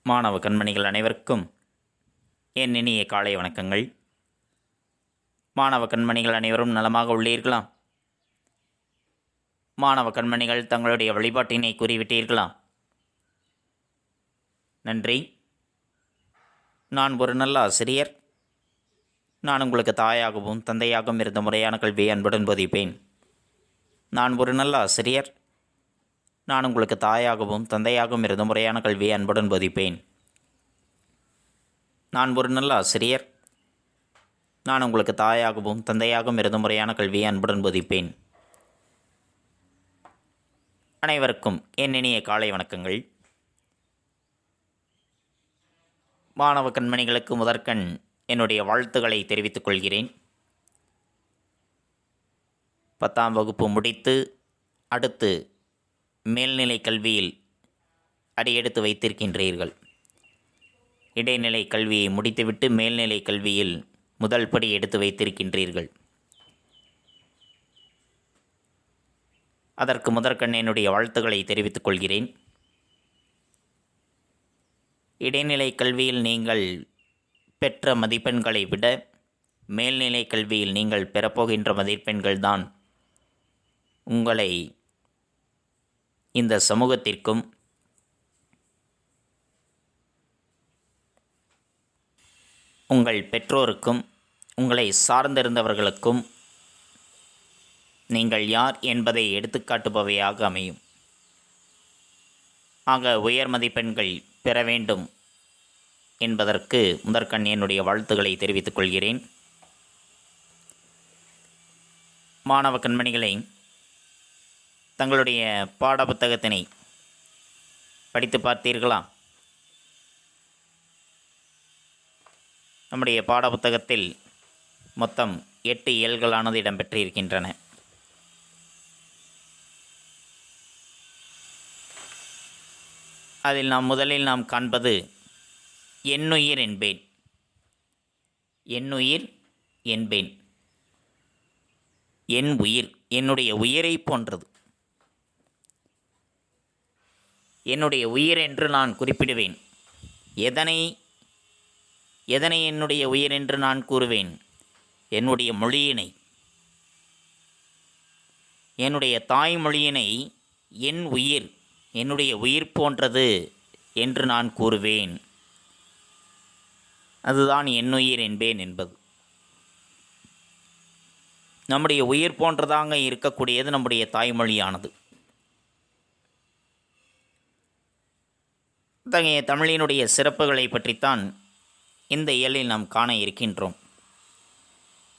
மாணவ கண்மணிகள் அனைவருக்கும் என் இனிய காலை வணக்கங்கள். மாணவ கண்மணிகள் அனைவரும் நலமாக உள்ளீர்களா? மாணவ கண்மணிகள் தங்களுடைய வழிபாட்டினை கூறிவிட்டீர்களா? நன்றி. நான் ஒரு நல்ல ஆசிரியர். நான் உங்களுக்கு தாயாகவும் தந்தையாகவும் இருந்த முறையான கல்வியை அன்புடன் போதிப்பேன். நான் ஒரு நல்ல ஆசிரியர். நான் உங்களுக்கு தாயாகவும் தந்தையாகவும் இருந்த முறையான கல்வியை அன்புடன் போதிப்பேன். நான் ஒரு நல்ல ஆசிரியர். நான் உங்களுக்கு தாயாகவும் தந்தையாகவும் இருந்த முறையான கல்வியை அன்புடன் போதிப்பேன். அனைவருக்கும் என் இனிய காலை வணக்கங்கள். மாணவ கண்மணிகளுக்கு முதற்கண் என்னுடைய வாழ்த்துக்களை தெரிவித்துக் கொள்கிறேன். 10ஆம் வகுப்பு முடித்து அடுத்து மேல்நிலை கல்வியில் அடியெடுத்து வைத்திருக்கின்றீர்கள். இடைநிலை கல்வியை முடித்துவிட்டு மேல்நிலை கல்வியில் முதல் படி எடுத்து வைத்திருக்கின்றீர்கள். அதற்கு முதற்கண் என்னுடைய வாழ்த்துக்களை தெரிவித்துக் கொள்கிறேன். இடைநிலை கல்வியில் நீங்கள் பெற்ற மதிப்பெண்களை விட மேல்நிலை கல்வியில் நீங்கள் பெறப்போகின்ற மதிப்பெண்கள்தான் உங்களை இந்த சமூகத்திற்கும் உங்கள் பெற்றோருக்கும் உங்களை சார்ந்திருந்தவர்களுக்கும் நீங்கள் யார் என்பதை எடுத்துக்காட்டுபவையாக அமையும். ஆக உயர் மதிப்பெண்கள் பெற வேண்டும் என்பதற்கு முதற்கண் என்னுடைய வாழ்த்துக்களை தெரிவித்துக் கொள்கிறேன். மாணவ கண்மணிகளை தங்களுடைய பாடப்புத்தகத்தினை படித்து பார்த்தீர்களா? நம்முடைய பாடப்புத்தகத்தில் மொத்தம் 8 இயல்களானது இடம்பெற்றிருக்கின்றன. அதில் முதலில் நாம் காண்பது என்னுயிர் என்பேன். என்னுயிர் என்பேன். என் உயிர் என்னுடைய உயிரை போன்றது. என்னுடைய உயிர் என்று நான் குறிப்பிடுவேன். எதனை என்னுடைய உயிர் என்று நான் கூறுவேன்? என்னுடைய மொழியினை, என்னுடைய தாய்மொழியினை என் உயிர், என்னுடைய உயிர் போன்றது என்று நான் கூறுவேன். அதுதான் என்னுயிர் என்பேன் என்பது. நம்முடைய உயிர் போன்றதாக இருக்கக்கூடியது நம்முடைய தாய்மொழியானது. அத்தகைய தமிழினுடைய சிறப்புகளை பற்றித்தான் இந்த இயலில் நாம் காண இருக்கின்றோம்.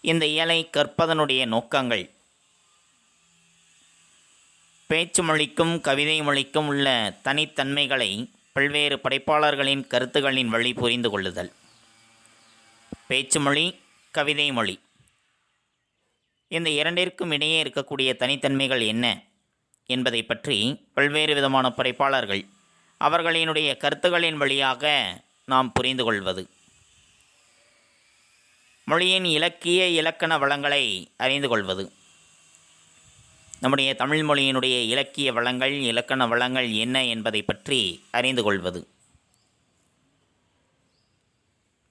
இந்த இயலை கற்பதனுடைய நோக்கங்கள் பேச்சு மொழிக்கும் கவிதை மொழிக்கும் உள்ள தனித்தன்மைகளை பல்வேறு படைப்பாளர்களின் கருத்துக்களின் வழி புரிந்து கொள்ளுதல். பேச்சு மொழி, கவிதை மொழி, இந்த இரண்டிற்கும் இடையே இருக்கக்கூடிய தனித்தன்மைகள் என்ன என்பதை பற்றி பல்வேறு விதமான படைப்பாளர்கள் அவர்களினுடைய கருத்துக்களின் வழியாக நாம் புரிந்து கொள்வது. மொழியின் இலக்கிய இலக்கண வளங்களை அறிந்து கொள்வது. நம்முடைய தமிழ் மொழியினுடைய இலக்கிய வளங்கள், இலக்கண வளங்கள் என்ன என்பதை பற்றி அறிந்து கொள்வது.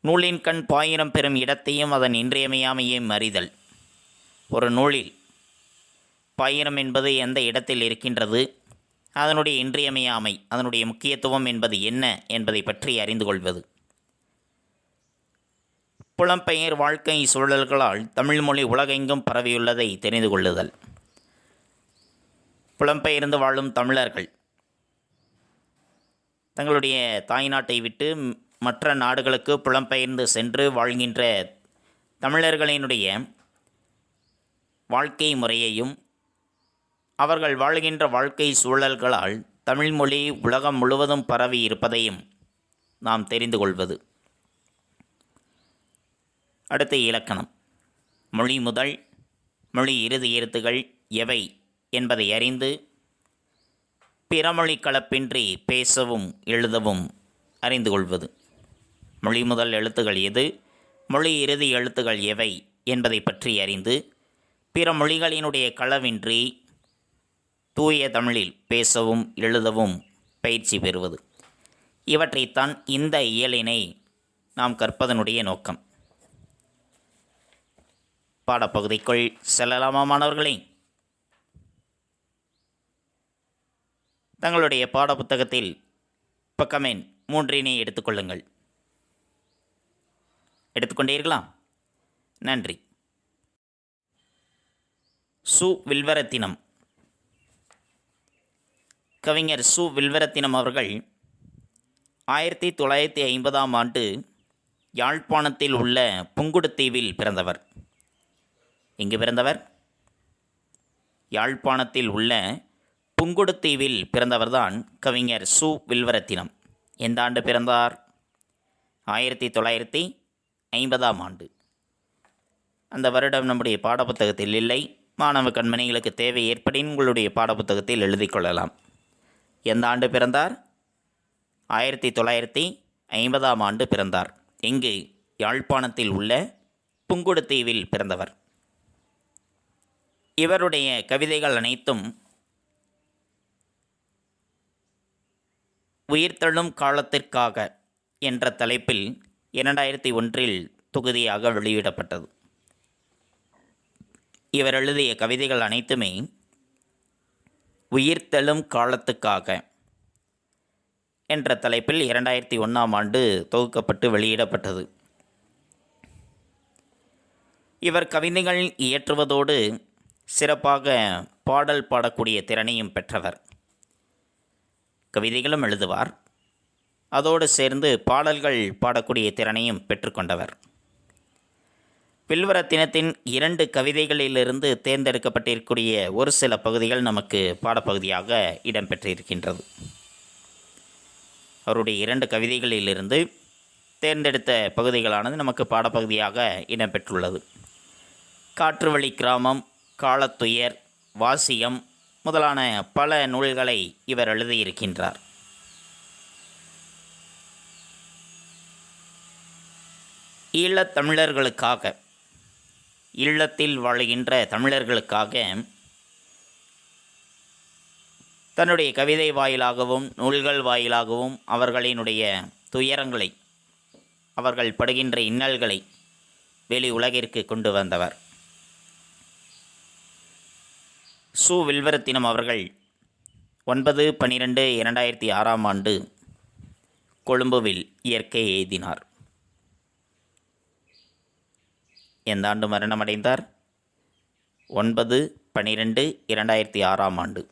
நூலின் கண் பாயிரம் பெறும் இடத்தையும் அதன் இன்றியமையாமையையும் அறிதல். ஒரு நூலில் பாயிரம் என்பது எந்த இடத்தில் இருக்கின்றது, அதனுடைய இன்றியமையாமை, அதனுடைய முக்கியத்துவம் என்பது என்ன என்பதை பற்றி அறிந்து கொள்வது. புலம்பெயர் வாழ்க்கை சூழல்களால் தமிழ்மொழி உலகெங்கும் பரவியுள்ளதை தெரிந்து கொள்ளுதல். புலம்பெயர்ந்து வாழும் தமிழர்கள் தங்களுடைய தாய்நாட்டை விட்டு மற்ற நாடுகளுக்கு புலம்பெயர்ந்து சென்று வாழ்கின்ற தமிழர்களினுடைய வாழ்க்கை முறையையும் அவர்கள் வாழ்கின்ற வாழ்க்கை சூழல்களால் தமிழ்மொழி உலகம் முழுவதும் பரவி இருப்பதையும் நாம் தெரிந்து கொள்வது. அடுத்த இலக்கணம். மொழி முதல் மொழி இறுதி எழுத்துகள் எவை என்பதை அறிந்து பிறமொழி கலப்பின்றி பேசவும் எழுதவும் அறிந்து கொள்வது. மொழி முதல் எழுத்துகள் எது, மொழி இறுதி எழுத்துகள் எவை என்பதை பற்றி அறிந்து பிற மொழிகளினுடைய களவின்றி தூய தமிழில் பேசவும் எழுதவும் பயிற்சி பெறுவது. இவற்றைத்தான் இந்த இயலினை நாம் கற்பதனுடைய நோக்கம். பாடப்பகுதிக்குள் செல்லலாமா மாணவர்களே? தங்களுடைய பாடப்புத்தகத்தில் பக்கமெண் 3 எடுத்துக்கொள்ளுங்கள். எடுத்துக்கொண்டீர்களா? நன்றி. சு. வில்வரத்தினம். கவிஞர் சு. வில்வரத்தினம் அவர்கள் 1950ஆம் ஆண்டு யாழ்ப்பாணத்தில் உள்ள புங்குடுதீவில் பிறந்தவர். எங்கு பிறந்தவர்? யாழ்ப்பாணத்தில் உள்ள புங்குடுதீவில் பிறந்தவர்தான் கவிஞர் சு. வில்வரத்தினம். எந்த ஆண்டு பிறந்தார்? 1950ஆம் ஆண்டு. அந்த வருடம் நம்முடைய பாடப்புத்தகத்தில் இல்லை. மாணவ கண்மணிகளுக்கு தேவை ஏற்படின் உங்களுடைய பாடப்புத்தகத்தில் எழுதி கொள்ளலாம். எந்த ஆண்டு பிறந்தார்? 1950ஆம் ஆண்டு பிறந்தார். எங்கு? யாழ்ப்பாணத்தில் உள்ள புங்குடுதீவில் பிறந்தவர். இவருடைய கவிதைகள் அனைத்தும் உயிர்த்தெழும் காலத்திற்காக என்ற தலைப்பில் 2001 தொகுதியாக வெளியிடப்பட்டது. இவர் எழுதிய கவிதைகள் அனைத்துமே உயிர்த்தெழும் காலத்துக்காக என்ற தலைப்பில் 2001ஆம் ஆண்டு தொகுக்கப்பட்டு வெளியிடப்பட்டது. இவர் கவிதைகள் இயற்றுவதோடு சிறப்பாக பாடல் பாடக்கூடிய திறனையும் பெற்றவர். கவிதைகளும் எழுதுவார், அதோடு சேர்ந்து பாடல்கள் பாடக்கூடிய திறனையும் பெற்றுக்கொண்டவர். வில்வரத்தினத்தின் 2 கவிதைகளிலிருந்து தேர்ந்தெடுக்கப்பட்டிருக்கக்கூடிய ஒரு சில பகுதிகள் நமக்கு பாடப்பகுதியாக இடம்பெற்றிருக்கின்றது. அவருடைய 2 கவிதைகளிலிருந்து தேர்ந்தெடுத்த பகுதிகளானது நமக்கு பாடப்பகுதியாக இடம்பெற்றுள்ளது. காற்றுவழி கிராமம், காலத்துயர், வாசியம் முதலான பல நூல்களை இவர் எழுதியிருக்கின்றார். ஈழத் தமிழர்களுக்காக, ஈழத்தில் வாழுகின்ற தமிழர்களுக்காக தன்னுடைய கவிதை வாயிலாகவும் நூல்கள் வாயிலாகவும் அவர்களினுடைய துயரங்களை, அவர்கள் படுகின்ற இன்னல்களை வெளி உலகிற்கு கொண்டு வந்தவர். சு. வில்வரத்தினம் அவர்கள் 9/12/2006ஆம் ஆண்டு கொழும்புவில் இயற்கை எய்தினார். எந்த ஆண்டு மரணமடைந்தார்? 9/12/2006ஆம் ஆண்டு.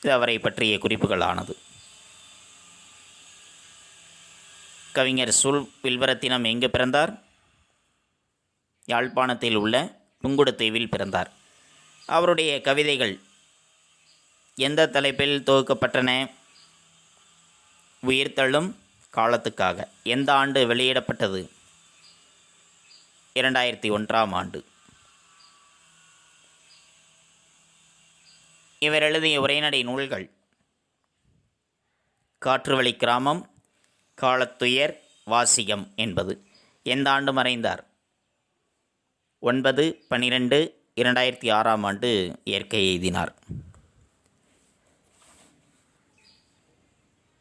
இது அவரை பற்றிய குறிப்புகளானது. கவிஞர் சு. வில்வரத்தினம் எங்கு பிறந்தார்? யாழ்ப்பாணத்தில் உள்ள புங்குடுதீவில் பிறந்தார். அவருடைய கவிதைகள் எந்த தலைப்பில் தொகுக்கப்பட்டன? உயிர்த்தெழும் காலத்துக்காக. எந்த ஆண்டு வெளியிடப்பட்டது? 2001ஆம் ஆண்டு. இவர் எழுதிய உரைநடை நூல்கள் காற்றுவழி கிராமம், காலத்துயர், வாசியம் என்பது. எந்த ஆண்டு மறைந்தார்? 9/12/2006ஆம் ஆண்டு இயற்கை எய்தினார்.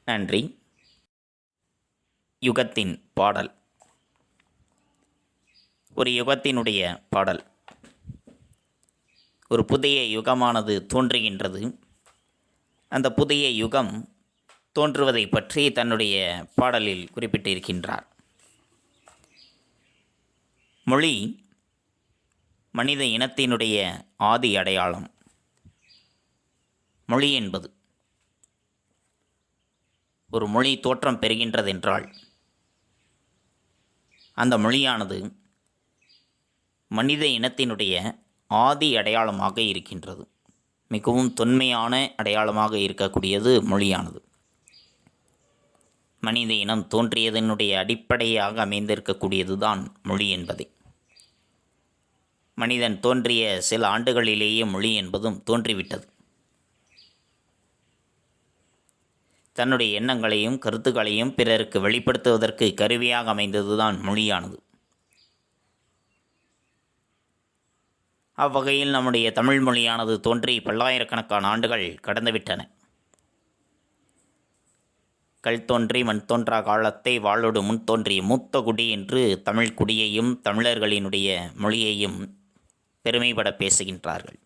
நன்றி. யுகத்தின் பாடல். ஒரு யுகத்தினுடைய பாடல். ஒரு புதிய யுகமானது தோன்றுகின்றது. அந்த புதிய யுகம் தோன்றுவதை பற்றி தன்னுடைய பாடலில் குறிப்பிட்டிருக்கின்றார். மொழி மனித இனத்தினுடைய ஆதி அடையாளம். மொழி என்பது ஒரு மொழி தோற்றம் பெறுகின்றதென்றால் அந்த மொழியானது மனித இனத்தினுடைய ஆதி அடையாளமாக இருக்கின்றது. மிகவும் தொன்மையான அடையாளமாக இருக்கக்கூடியது மொழியானது. மனித இனம் தோன்றியதனுடைய அடிப்படையாக அமைந்திருக்கக்கூடியது தான் மொழி என்பதே. மனிதன் தோன்றிய சில ஆண்டுகளிலேயே மொழி என்பதும் தோன்றிவிட்டது. தன்னுடைய எண்ணங்களையும் கருத்துக்களையும் பிறருக்கு வெளிப்படுத்துவதற்கு கருவியாக அமைந்ததுதான் மொழியானது. அவ்வகையில் நம்முடைய தமிழ் மொழியானது தோன்றி பல்லாயிரக்கணக்கான ஆண்டுகள் கடந்துவிட்டன. கல் தோன்றி மண் தோன்றா காலத்தை வாளோடு முன் தோன்றிய மூத்த குடி என்று தமிழ் குடியையும் தமிழர்களினுடைய மொழியையும் பெருமைப்பட பேசுகின்றார்கள்.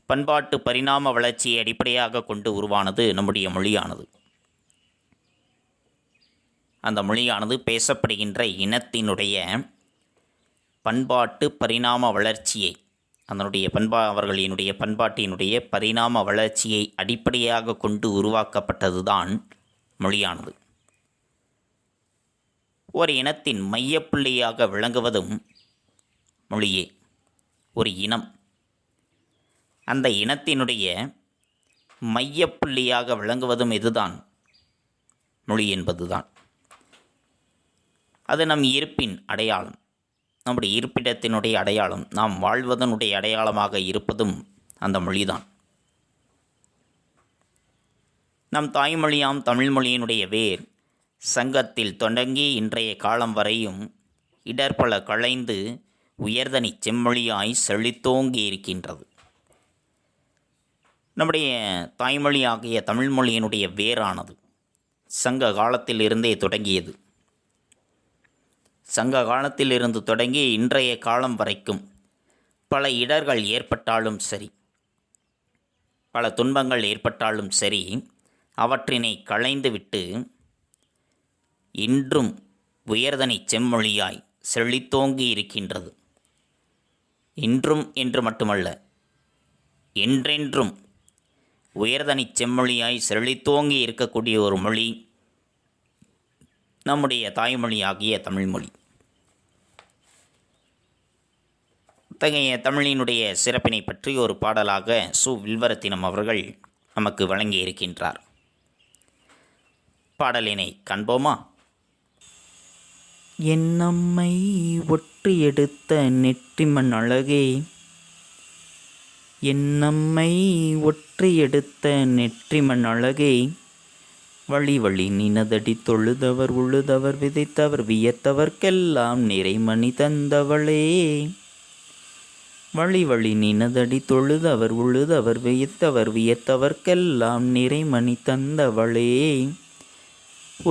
பண்பாட்டு பரிணாம வளர்ச்சியை அடிப்படையாக கொண்டு உருவானது நம்முடைய மொழியானது. அந்த மொழியானது பேசப்படுகின்ற இனத்தினுடைய பண்பாட்டு பரிணாம வளர்ச்சியை, அதனுடைய அவர்களினுடைய பண்பாட்டினுடைய பரிணாம வளர்ச்சியை அடிப்படையாக கொண்டு உருவாக்கப்பட்டது தான் மொழியானது. ஒரு இனத்தின் மையப்புள்ளியாக விளங்குவதும் மொழியே. ஒரு இனம் அந்த இனத்தினுடைய மையப்புள்ளியாக விளங்குவதும் இதுதான், மொழி என்பதுதான். அது நம் இருப்பின் அடையாளம், நம்முடைய இருப்பிடத்தினுடைய அடையாளம், நாம் வாழ்வதனுடைய அடையாளமாக இருப்பதும் அந்த மொழிதான். நம் தாய்மொழியாம் தமிழ்மொழியினுடைய வேர் சங்கத்தில் தொடங்கி இன்றைய காலம் வரையும் இடர்பல களைந்து உயர்தனி செம்மொழியாய் செழித்தோங்கி இருக்கின்றது. நம்முடைய தாய்மொழியாகிய தமிழ்மொழியினுடைய வேரானது சங்க காலத்திலிருந்தே தொடங்கியது. சங்க காலத்திலிருந்து தொடங்கி இன்றைய காலம் வரைக்கும் பல இடர்கள் ஏற்பட்டாலும் சரி, பல துன்பங்கள் ஏற்பட்டாலும் சரி, அவற்றினை களைந்துவிட்டு இன்றும் உயர்தனி செம்மொழியாய் செழித்தோங்கி இருக்கின்றது. இன்றும் என்று மட்டுமல்ல, என்றென்றும் உயர்தனி செம்மொழியாய் செழித்தோங்கி இருக்கக்கூடிய ஒரு மொழி நம்முடைய தாய்மொழியாகிய தமிழ்மொழி. அத்தகைய தமிழினுடைய சிறப்பினை பற்றி ஒரு பாடலாக சு. வில்வரத்தினம் அவர்கள் நமக்கு வழங்கியிருக்கின்றார். பாடலினை காண்போமா? என்னம்மை ஒற்றி எடுத்த நெற்றிமண் அழகே, என்னம்மை ஒற்றி எடுத்த நெற்றிமண் அழகே, வழி வழி நினதடி தொழுதவர் உழுதவர் விதைத்தவர் வியத்தவர்க்கெல்லாம் நிறைமணி தந்தவளே, வழி வழி நினதடி தொழுதவர் உழுதவர் வியத்தவர் வியத்தவர்க்கெல்லாம் நிறைமணி தந்தவளே,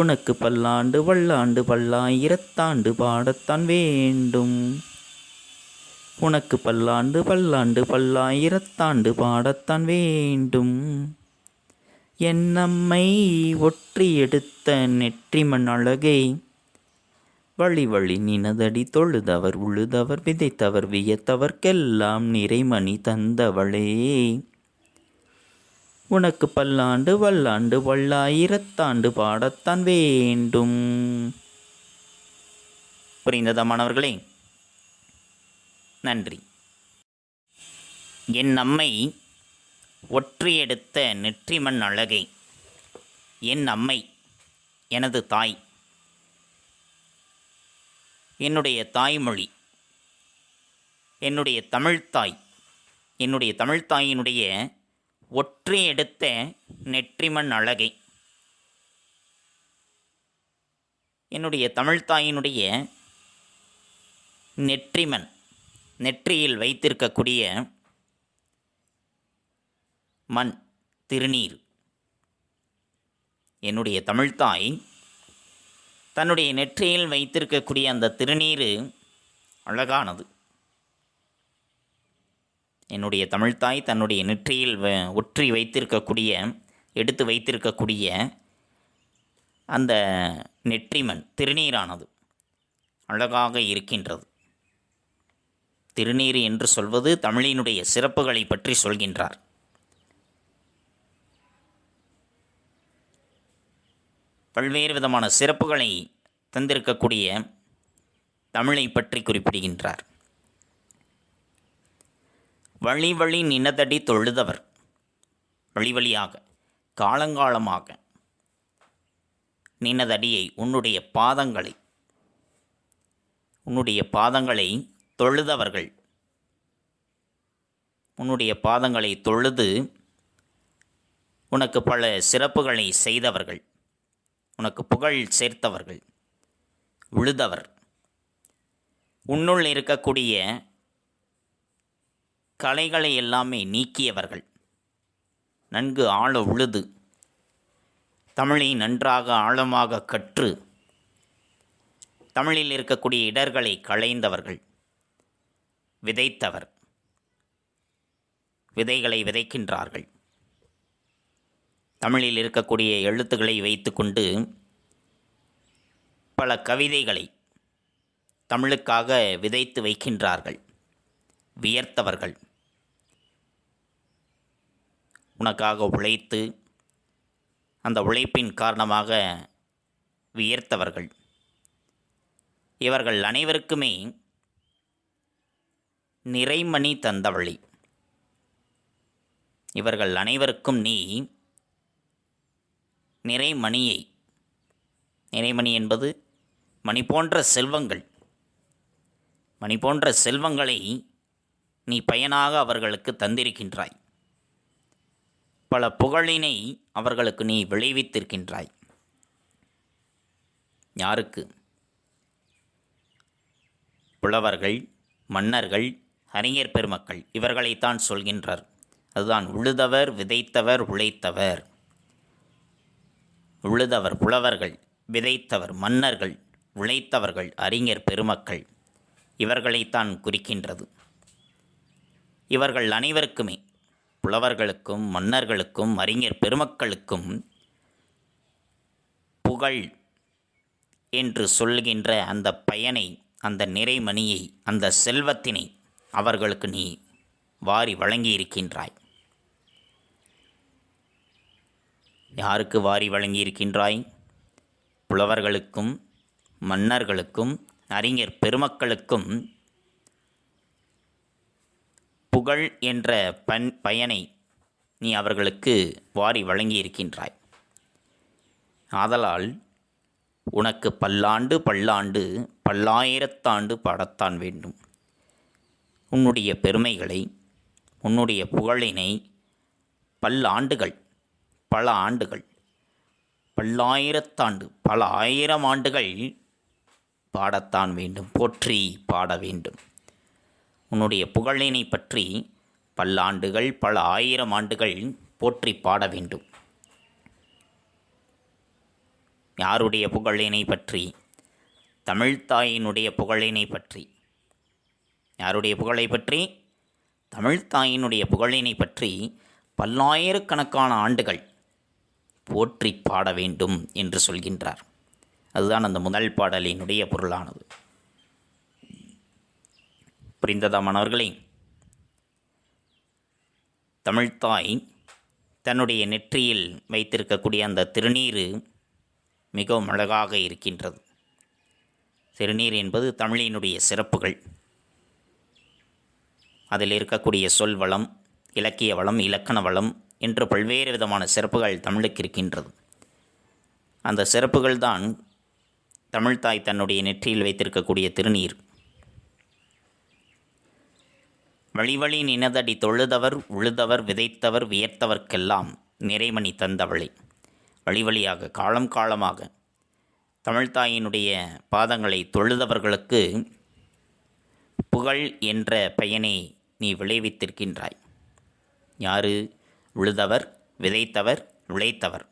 உனக்கு பல்லாண்டு வல்லாண்டு பல்லாயிரத்தாண்டு பாடத்தான் வேண்டும், உனக்கு பல்லாண்டு பல்லாண்டு பல்லாயிரத்தாண்டு பாடத்தான் வேண்டும், என்னம்மை ஒற்றி எடுத்த நெற்றிமண் அழகே, வழி வழி நினதடி தொழுதவர் உழுதவர் விதைத்தவர் வியத்தவர்க்கெல்லாம் நிறைமணி தந்தவளே, உனக்கு பல்லாண்டு வல்லாண்டு பல்லாயிரத்தாண்டு பாடத்தான் வேண்டும். புரிந்ததா மாணவர்களே? நன்றி. என் அம்மை ஒற்றி எடுத்த நெற்றிமண் அழகே. என் அம்மை, எனது தாய், என்னுடைய தாய்மொழி, என்னுடைய தமிழ்த்தாய், என்னுடைய தமிழ்த்தாயினுடைய ஒற்றி எடுத்த நெற்றிமண் அழகை, என்னுடைய தமிழ்த்தாயினுடைய நெற்றிமண், நெற்றியில் வைத்திருக்கக்கூடிய மண், திருநீர். என்னுடைய தமிழ்த்தாய் தன்னுடைய நெற்றியில் வைத்திருக்கக்கூடிய அந்த திருநீர் அழகானது. என்னுடைய தமிழ்த்தாய் தன்னுடைய நெற்றியில் ஒற்றி வைத்திருக்கக்கூடிய, எடுத்து வைத்திருக்கக்கூடிய அந்த நெற்றிமண் திருநீரானது அழகாக இருக்கின்றது. திருநீர் என்று சொல்வது தமிழினுடைய சிறப்புகளை பற்றி சொல்கின்றார். பல்வேறு விதமான சிறப்புகளை தந்திருக்கக்கூடிய தமிழை பற்றி குறிப்பிடுகின்றார். வழி வழி நினதடி தொழுதவர், வழி வழியாக காலங்காலமாக நினதடியை, உன்னுடைய பாதங்களை, உன்னுடைய பாதங்களை தொழுதவர்கள், உன்னுடைய பாதங்களை தொழுது உனக்கு பல சிறப்புகளை செய்தவர்கள், உனக்கு புகழ் சேர்த்தவர்கள், உழுதவர், உன்னுள் இருக்கக்கூடிய கலைகளை எல்லாமே நீக்கியவர்கள், நன்கு ஆழ உழுது தமிழை நன்றாக ஆழமாக கற்று தமிழில் இருக்கக்கூடிய இடர்களை களைந்தவர்கள், விதைத்தவர், விதைகளை விதைக்கின்றார்கள். தமிழில் இருக்கக்கூடிய எழுத்துக்களை வைத்துக்கொண்டு பல கவிதைகளை தமிழுக்காக விதைத்து வைக்கின்றார்கள். வியர்த்தவர்கள், உனக்காக உழைத்து அந்த உழைப்பின் காரணமாக வியர்த்தவர்கள். இவர்கள் அனைவருக்குமே நிறைமணி தந்தவழி. இவர்கள் அனைவருக்கும் நீ நிறைமணியை, நிறைமணி என்பது மணி போன்ற செல்வங்கள், மணி போன்ற செல்வங்களை நீ பயனாக அவர்களுக்கு தந்திருக்கின்றாய். பல புகழினை அவர்களுக்கு நீ விளைவித்திருக்கின்றாய். யாருக்கு? புலவர்கள், மன்னர்கள், அறிஞர் பெருமக்கள், இவர்களைத்தான் சொல்கின்றார். அதுதான் உழுதவர், விதைத்தவர், உழைத்தவர். உழுதவர் புலவர்கள், விதைத்தவர் மன்னர்கள், உழைத்தவர்கள் அறிஞர் பெருமக்கள், இவர்களைத்தான் குறிக்கின்றது. இவர்கள் அனைவருக்குமே, புலவர்களுக்கும் மன்னர்களுக்கும் அறிஞர் பெருமக்களுக்கும் புகழ் என்று சொல்கின்ற அந்த பயனை, அந்த நிறைமணியை, அந்த செல்வத்தினை அவர்களுக்கு நீ வாரி வழங்கியிருக்கின்றாய். யாருக்கு வாரி வழங்கியிருக்கின்றாய்? புலவர்களுக்கும் மன்னர்களுக்கும் அறிஞர் பெருமக்களுக்கும் புகழ் என்ற பயனை நீ அவர்களுக்கு வாரி வழங்கியிருக்கின்றாய். ஆதலால் உனக்கு பல்லாண்டு பல்லாண்டு பல்லாயிரத்தாண்டு பாடத்தான் வேண்டும். உன்னுடைய பெருமைகளை, உன்னுடைய புகழினை பல்லாண்டுகள், பல ஆண்டுகள், பல்லாயிரத்தாண்டு, பல ஆயிரம் ஆண்டுகள் பாடத்தான் வேண்டும், போற்றி பாட வேண்டும். உன்னுடைய புகழினை பற்றி பல்லாண்டுகள், பல ஆயிரம் ஆண்டுகள் போற்றி பாட வேண்டும். யாருடைய புகழினை பற்றி? தமிழ்த்தாயினுடைய புகழினை பற்றி. யாருடைய புகழை பற்றி? தமிழ்த்தாயினுடைய புகழினை பற்றி பல்லாயிரக்கணக்கான ஆண்டுகள் போற்றி பாட வேண்டும் என்று சொல்கின்றார். அதுதான் அந்த முதல் பாடலினுடைய பொருளானது. புரிந்ததா மாணவர்களே? தமிழ்த்தாய் தன்னுடைய நெற்றியில் வைத்திருக்கக்கூடிய அந்த திருநீர் மிகவும் அழகாக இருக்கின்றது. திருநீர் என்பது தமிழினுடைய சிறப்புகள். அதில் இருக்கக்கூடிய சொல் வளம், இலக்கிய வளம், இலக்கண வளம் என்று பல்வேறு விதமான சிறப்புகள் தமிழுக்கு இருக்கின்றது. அந்த சிறப்புகள் தான் தமிழ்த்தாய் தன்னுடைய நெற்றியில் வைத்திருக்கக்கூடிய திருநீர். வழி வழி நினதடி தொழுதவர், உழுதவர், விதைத்தவர், வியர்த்தவர்க்கெல்லாம் நிறைமணி தந்தவளை. வழி வழியாக, காலம் காலமாக தமிழ்த்தாயினுடைய பாதங்களை தொழுதவர்களுக்கு புகழ் என்ற பயனை நீ விளைவித்திருக்கின்றாய். யாரு? உழுதவர், விதைத்தவர், உழைத்தவர்.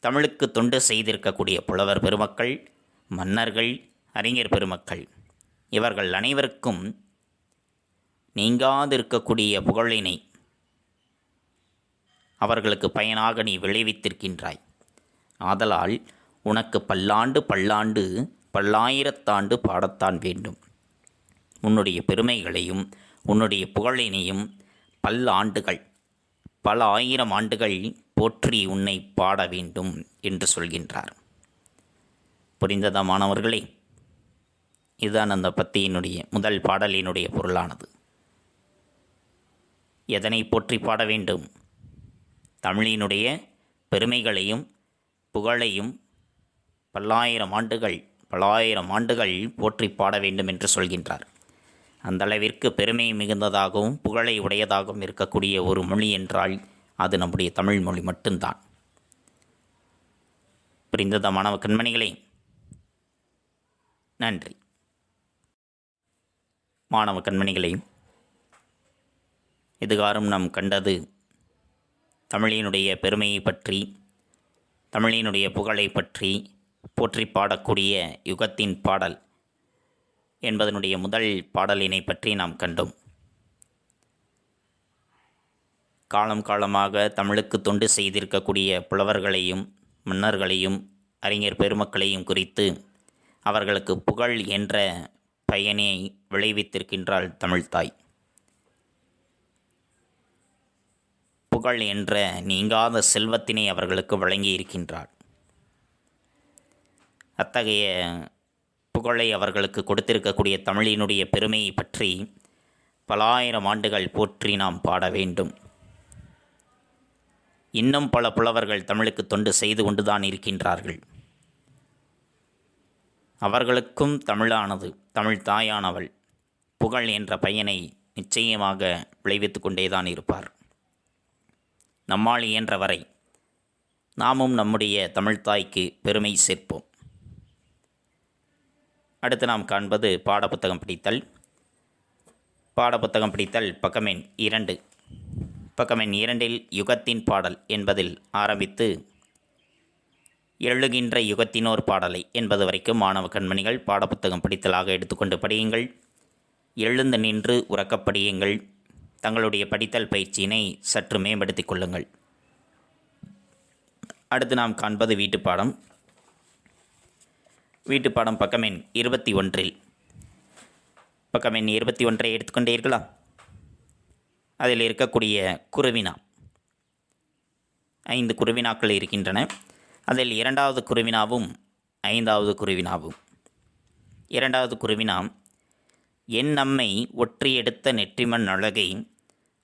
தமிழுக்கு தொண்டு செய்திருக்கக்கூடிய புலவர் பெருமக்கள், மன்னர்கள், அறிஞர் பெருமக்கள், இவர்கள் அனைவருக்கும் நீங்காதிருக்கக்கூடிய புகழினை அவர்களுக்கு பயனாக நீ விளைவித்திருக்கின்றாய். ஆதலால் உனக்கு பல்லாண்டு பல்லாண்டு பல்லாயிரத்தாண்டு பாடத்தான் வேண்டும். உன்னுடைய பெருமைகளையும் உன்னுடைய புகழினையும் பல்லாண்டுகள், பல ஆயிரம் ஆண்டுகள் போற்றி உன்னை பாட வேண்டும் என்று சொல்கின்றார். புரிந்ததா மாணவர்களே? இதுதான் அந்த பத்தியினுடைய முதல் பாடலினுடைய பொருளானது. எதனை போற்றி பாட வேண்டும்? தமிழினுடைய பெருமைகளையும் புகழையும் பல்லாயிரம் ஆண்டுகள் போற்றி பாட வேண்டும் என்று சொல்கின்றார். அந்த அளவிற்கு பெருமை மிகுந்ததாகவும் புகழை உடையதாகவும் இருக்கக்கூடிய ஒரு மொழி என்றால் அது நம்முடைய தமிழ் மொழி மட்டும்தான். புரிந்ததா மாணவ கண்மணிகளே? நன்றி. மாணவ கண்மணிகளே, இதுகாரும் நாம் கண்டது தமிழினுடைய பெருமையை பற்றி, தமிழினுடைய புகழை பற்றி போற்றி பாடக்கூடிய யுகத்தின் பாடல் என்பதனுடைய முதல் பாடலினை பற்றி நாம் கண்டோம். காலம் காலமாக தமிழுக்கு தொண்டு செய்திருக்கக்கூடிய புலவர்களையும் மன்னர்களையும் அறிஞர் பெருமக்களையும் குறித்து அவர்களுக்கு புகழ் என்ற பயனை விளைவித்திருக்கின்றாள் தமிழ்த்தாய். புகழ் என்ற நீங்காத செல்வத்தினை அவர்களுக்கு வழங்கியிருக்கின்றாள். அத்தகைய புகழை அவர்களுக்கு கொடுத்திருக்கக்கூடிய தமிழினுடைய பெருமையை பற்றி பல ஆயிரம் ஆண்டுகள் போற்றி நாம் பாட வேண்டும். இன்னும் பல புலவர்கள் தமிழுக்கு தொண்டு செய்து கொண்டுதான் இருக்கின்றார்கள். அவர்களுக்கும் தமிழானது, தமிழ் தாயானவள் புகழ் என்ற பயனை நிச்சயமாக விளைவித்து கொண்டேதான் இருப்பார். நம்மால் இயன்ற வரை நாமும் நம்முடைய தமிழ்த்தாய்க்கு பெருமை சேர்ப்போம். அடுத்து நாம் காண்பது பாடப்புத்தகம் படித்தல். பாடப்புத்தகம் படித்தல் பக்கம் எண் 2. பக்கம் எண் 2இல் யுகத்தின் பாடல் என்பதில் ஆரம்பித்து எழுகின்ற யுகத்தினோர் பாடலை என்பது வரைக்கும் மாணவ கண்மணிகள் பாடப்புத்தகம் படித்தலாக எடுத்துக்கொண்டு படியுங்கள். எழுந்து நின்று உறக்கப் படியுங்கள். தங்களுடைய படித்தல் பயிற்சியினை சற்று மேம்படுத்திக் கொள்ளுங்கள். அடுத்து நாம் காண்பது வீட்டுப்பாடம். வீட்டுப்பாடம் பக்கம் எண் 21இல் பக்கம் எண் 21 எடுத்துக்கொண்டீர்களா? அதில் இருக்கக்கூடிய குருவினா 5 குருவினாக்கள் இருக்கின்றன. அதில் 2வது குருவினாவும் 5வது குருவினாவும். 2வது குருவினா, என் நம்மை ஒற்றி எடுத்த நெற்றிமண் அழகை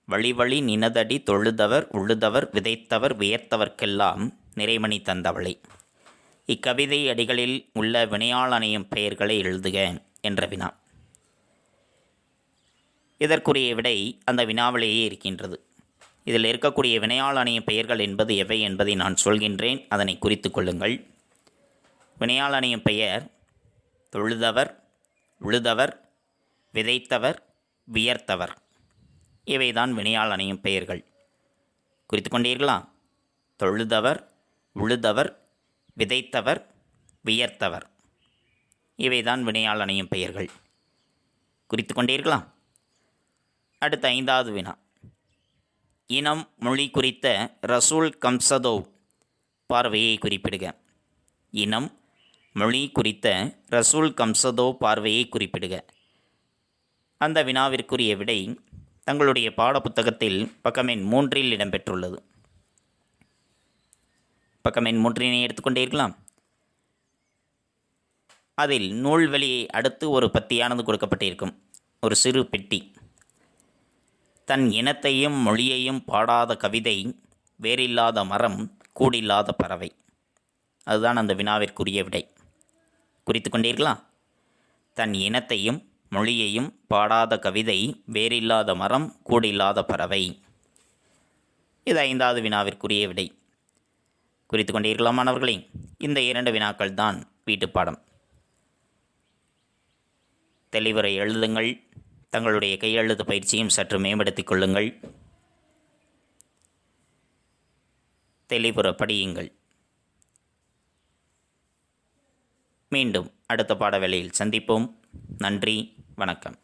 வழி வழி நினதடி தொழுதவர் உழுதவர் விதைத்தவர் வியர்த்தவர்க்கெல்லாம் நிறைமணி தந்தவளை. இக்கவிதை அடிகளில் உள்ள வினையால் அணையும் பெயர்களை எழுதுக என்ற வினா. இதற்குரிய விடை அந்த வினாவிலேயே இருக்கின்றது. இதில் இருக்கக்கூடிய வினையால் அணையும் பெயர்கள் என்பது எவை என்பதை நான் சொல்கின்றேன், அதனை குறித்து கொள்ளுங்கள். வினையால் அணையும் பெயர் தொழுதவர், உழுதவர், விதைத்தவர், வியர்த்தவர். இவைதான் வினையால் அணையும் பெயர்கள். குறித்து கொண்டீர்களா? தொழுதவர், உழுதவர், விதைத்தவர், வியர்த்தவர். இவைதான் வினையால் அணையும் பெயர்கள். குறித்து கொண்டீர்களா? அடுத்த 5வது வினா. இனம் மொழி குறித்த ரசூல் கம்சதோவ் பார்வையை குறிப்பிடுக. இனம் மொழி குறித்த ரசூல் கம்சதோவ் பார்வையை குறிப்பிடுக. அந்த வினாவிற்குரிய விடை தங்களுடைய பாடப்புத்தகத்தில் பக்கம் எண் 3இல் இடம்பெற்றுள்ளது. பக்கம் எண் 3 எடுத்துக்கொண்டீர்களா? அதில் நூல்வெளியை அடுத்து ஒரு பத்தியானது கொடுக்கப்பட்டிருக்கும். ஒரு சிறு பெட்டி. தன் இனத்தையும் மொழியையும் பாடாத கவிதை, வேறில்லாத மரம், கூடில்லாத பறவை. அதுதான் அந்த வினாவிற்குரிய விடை. குறித்து கொண்டீர்களா? தன் இனத்தையும் மொழியையும் பாடாத கவிதை, வேறில்லாத மரம், கூடில்லாத பறவை. இது 5வது வினாவிற்குரிய விடை. குறித்து கொண்டீர்களா மாணவர்களே? இந்த 2 வினாக்கள் தான் வீட்டுப்பாடம். தெளிவுரை எழுதுங்கள். தங்களுடைய கையெழுத்து பயிற்சியும் சற்று மேம்படுத்திக் கொள்ளுங்கள். தெளிவுற படியுங்கள். மீண்டும் அடுத்த பாட வேளையில் சந்திப்போம். நன்றி, வணக்கம்.